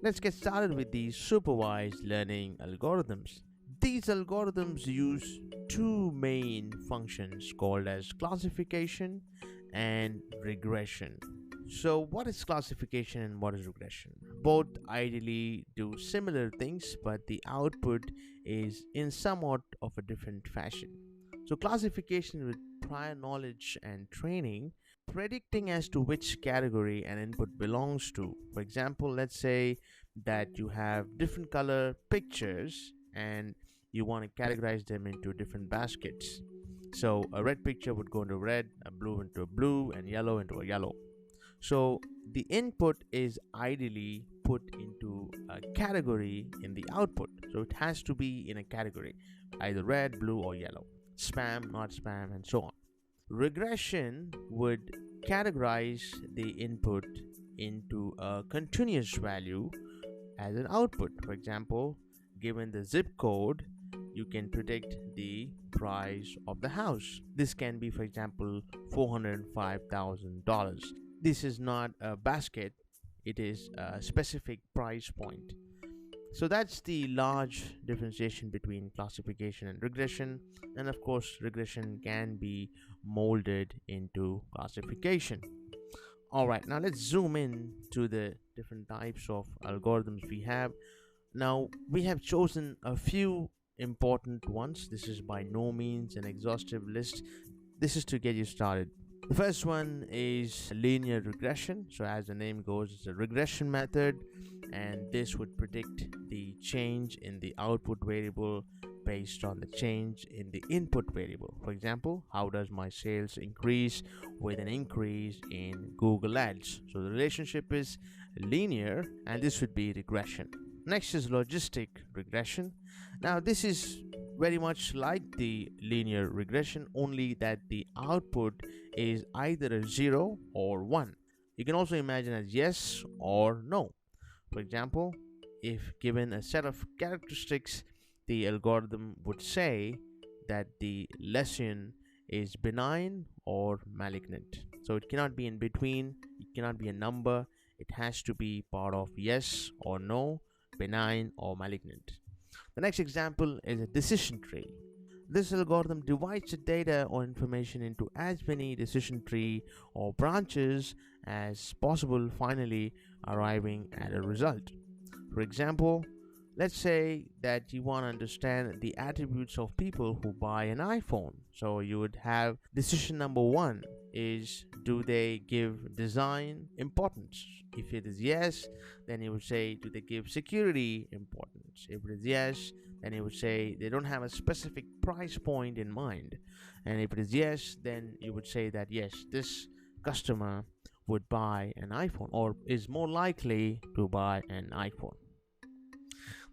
Let's get started with the supervised learning algorithms. These algorithms use two main functions called as classification and regression. So, what is classification and what is regression? Both ideally do similar things, but the output is in somewhat of a different fashion. So, classification with prior knowledge and training, predicting as to which category an input belongs to. For example, let's say that you have different color pictures and you want to categorize them into different baskets. So, a red picture would go into red, a blue into a blue, and yellow into a yellow. So the input is ideally put into a category in the output. So it has to be in a category, either red, blue, or yellow, spam, not spam, and so on. Regression would categorize the input into a continuous value as an output. For example, given the zip code, you can predict the price of the house. This can be, for example, $405,000. This is not a basket, it is a specific price point. So that's the large differentiation between classification and regression. And of course, regression can be molded into classification. All right, now let's zoom in to the different types of algorithms we have. Now, we have chosen a few important ones. This is by no means an exhaustive list. This is to get you started. The first one is linear regression. So, as the name goes, it's a regression method, and this would predict the change in the output variable based on the change in the input variable. For example, how does my sales increase with an increase in Google Ads? So, the relationship is linear, and this would be regression. Next is logistic regression. Now, this is very much like the linear regression, only that the output is either a 0 or 1. You can also imagine as yes or no. For example, if given a set of characteristics, the algorithm would say that the lesion is benign or malignant. So it cannot be in between, it cannot be a number, it has to be part of yes or no, benign or malignant. The next example is a decision tree. This algorithm divides the data or information into as many decision tree or branches as possible, finally arriving at a result. For example, let's say that you want to understand the attributes of people who buy an iPhone. So you would have decision number 1 is, do they give design importance? If it is yes, then you would say, do they give security importance? If it is yes, then you would say they don't have a specific price point in mind. And if it is yes, then you would say that yes, this customer would buy an iPhone or is more likely to buy an iPhone.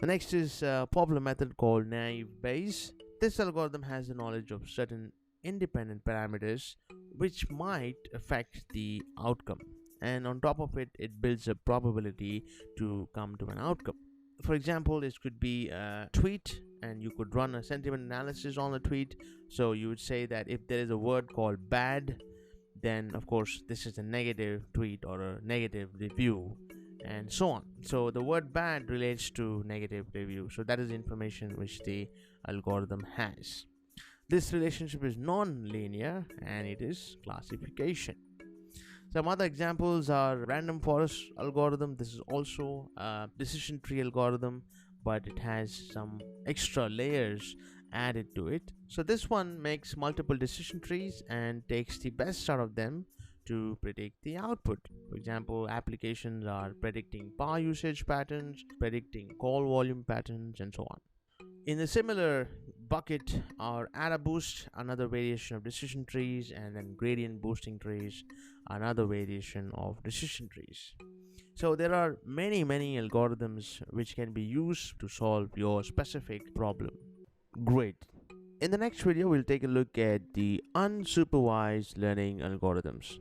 The next is a popular method called naive Bayes. This algorithm has the knowledge of certain independent parameters which might affect the outcome, and on top of it, it builds a probability to come to an outcome. For example, this could be a tweet, and you could run a sentiment analysis on the tweet. So you would say that if there is a word called bad, then of course this is a negative tweet or a negative review, and so on. So the word bad relates to negative review. So that is information which the algorithm has. This relationship is non-linear and it is classification. Some other examples are random forest algorithm. This is also a decision tree algorithm, but it has some extra layers added to it. So this one makes multiple decision trees and takes the best out of them to predict the output. For example, applications are predicting power usage patterns, predicting call volume patterns, and so on. In a similar bucket are AdaBoost, another variation of decision trees, and then gradient boosting trees, another variation of decision trees. So there are many algorithms which can be used to solve your specific problem. Great. In the next video, we'll take a look at the unsupervised learning algorithms.